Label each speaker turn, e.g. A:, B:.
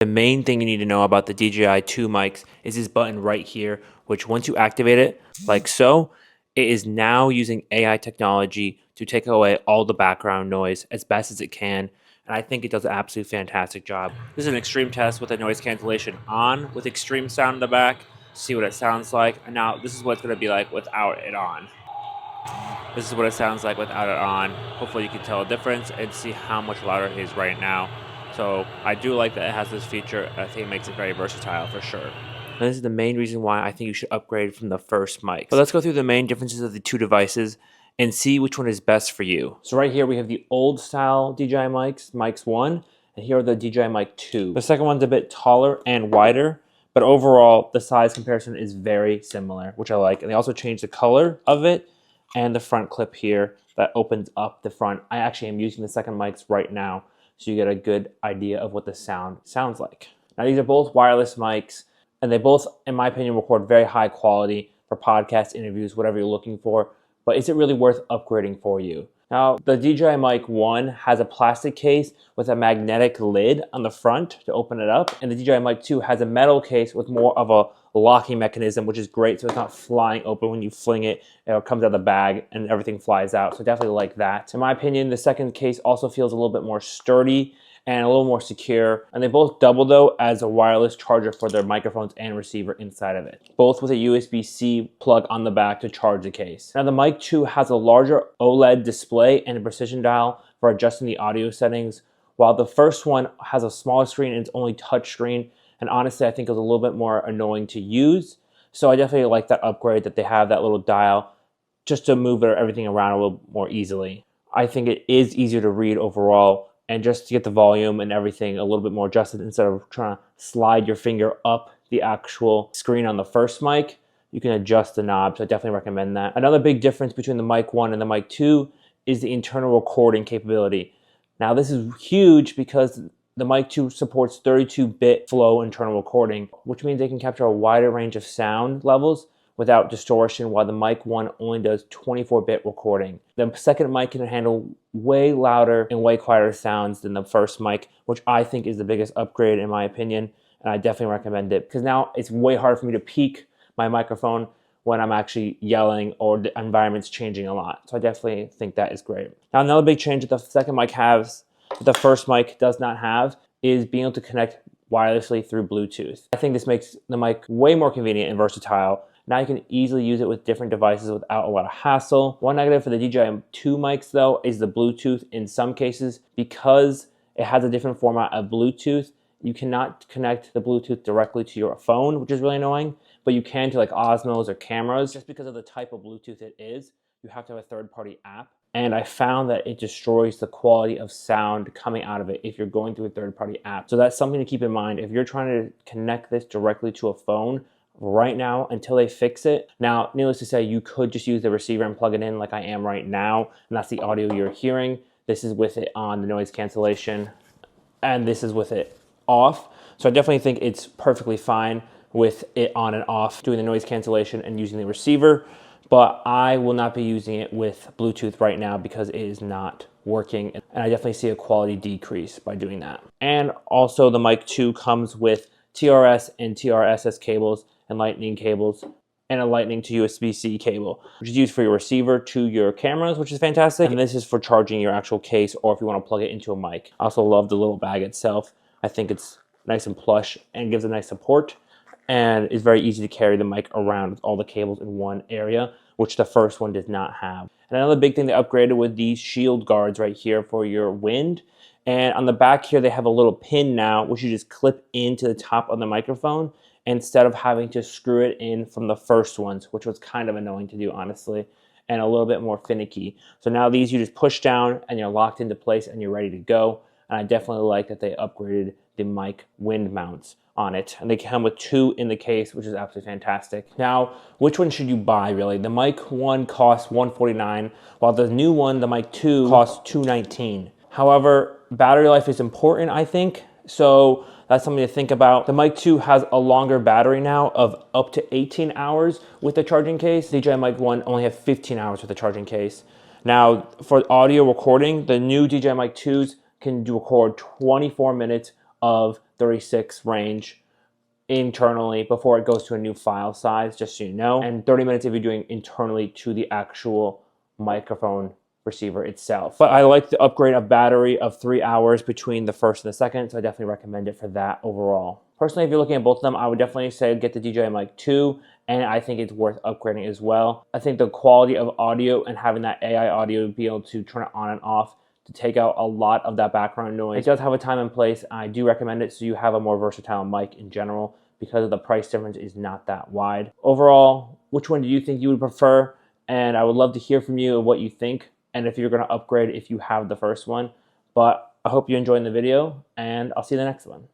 A: The main thing you need to know about the DJI 2 mics is this button right here, which once you activate it, like so, it is now using AI technology to take away all the background noise as best as it can. And I think it does an absolutely fantastic job. This is an extreme test with a noise cancellation on with extreme sound in the back. See what it sounds like. And now this is what it's going to be like without it on. This is what it sounds like without it on. Hopefully you can tell a difference and see how much louder it is right now. So I do like that it has this feature. I think it makes it very versatile for sure. And this is the main reason why I think you should upgrade from the first mic. But let's go through the main differences of the two devices and see which one is best for you. So right here we have the old style DJI mics, Mic 1, and here are the DJI Mic 2. The second one's a bit taller and wider, but overall the size comparison is very similar, which I like. And they also changed the color of it and the front clip here that opens up the front. I actually am using the second mics right now, so you get a good idea of what the sound sounds like. Now these are both wireless mics, and they both, in my opinion, record very high quality for podcast interviews, whatever you're looking for. But is it really worth upgrading for you? Now, the DJI Mic 1 has a plastic case with a magnetic lid on the front to open it up, and the DJI Mic 2 has a metal case with more of a locking mechanism, which is great, so it's not flying open when you fling it. It comes out of the bag and everything flies out, so definitely like that. In my opinion, the second case also feels a little bit more sturdy and a little more secure, and they both double though as a wireless charger for their microphones and receiver inside of it, both with a USB-C plug on the back to charge the case. Now the Mic 2 has a larger OLED display and a precision dial for adjusting the audio settings, while the first one has a smaller screen and it's only touch screen, and honestly I think it was a little bit more annoying to use. So I definitely like that upgrade that they have that little dial just to move everything around a little more easily. I think it is easier to read overall, and just to get the volume and everything a little bit more adjusted instead of trying to slide your finger up the actual screen on the first mic, you can adjust the knob, so I definitely recommend that. Another big difference between the Mic 1 and the Mic 2 is the internal recording capability. Now this is huge because the Mic 2 supports 32-bit flow internal recording, which means they can capture a wider range of sound levels without distortion, while the Mic 1 only does 24-bit recording. The second mic can handle way louder and way quieter sounds than the first mic, which I think is the biggest upgrade in my opinion, and I definitely recommend it because now it's way harder for me to peak my microphone when I'm actually yelling or the environment's changing a lot. So I definitely think that is great. Now another big change that the second mic has that the first mic does not have is being able to connect wirelessly through Bluetooth. I think this makes the mic way more convenient and versatile. Now you can easily use it with different devices without a lot of hassle. One negative for the DJI 2 mics though is the Bluetooth in some cases. Because it has a different format of Bluetooth, you cannot connect the Bluetooth directly to your phone, which is really annoying, but you can to like Osmos or cameras. Just because of the type of Bluetooth it is, you have to have a third-party app. And I found that it destroys the quality of sound coming out of it if you're going through a third-party app. So that's something to keep in mind. If you're trying to connect this directly to a phone, right now until they fix it. Now, needless to say, you could just use the receiver and plug it in like I am right now, and that's the audio you're hearing. This is with it on the noise cancellation, and this is with it off. So I definitely think it's perfectly fine with it on and off, doing the noise cancellation and using the receiver, but I will not be using it with Bluetooth right now because it is not working, and I definitely see a quality decrease by doing that. And also the Mic 2 comes with TRS and TRSS cables and lightning cables, and a lightning to USB-C cable, which is used for your receiver to your cameras, which is fantastic. And this is for charging your actual case or if you want to plug it into a mic. I also love the little bag itself. I think it's nice and plush and gives a nice support, and it's very easy to carry the mic around with all the cables in one area, which the first one did not have. And another big thing they upgraded with these shield guards right here for your wind. And on the back here, they have a little pin now, which you just clip into the top of the microphone instead of having to screw it in from the first ones, which was kind of annoying to do, honestly, and a little bit more finicky. So now these you just push down and you're locked into place and you're ready to go. And I definitely like that they upgraded the mic wind mounts on it. And they come with 2 in the case, which is absolutely fantastic. Now, which one should you buy, really? The Mic 1 costs $149, while the new one, the Mic 2, costs $219. However, battery life is important, I think. So that's something to think about. The Mic 2 has a longer battery now of up to 18 hours with the charging case. DJI Mic 1 only have 15 hours with the charging case. Now, for audio recording, the new DJI Mic 2s can record 24 minutes of 36 range internally before it goes to a new file size, just so you know, and 30 minutes if you're doing internally to the actual microphone receiver itself. But I like the upgrade of battery of 3 hours between the first and the second, so I definitely recommend it for that overall. Personally, if you're looking at both of them, I would definitely say get the DJI Mic 2, and I think it's worth upgrading as well. I think the quality of audio and having that AI audio be able to turn it on and off to take out a lot of that background noise. It does have a time and place. I do recommend it so you have a more versatile mic in general because of the price difference is not that wide. Overall, which one do you think you would prefer? And I would love to hear from you and what you think and if you're going to upgrade if you have the first one. But I hope you enjoyed the video, and I'll see you in the next one.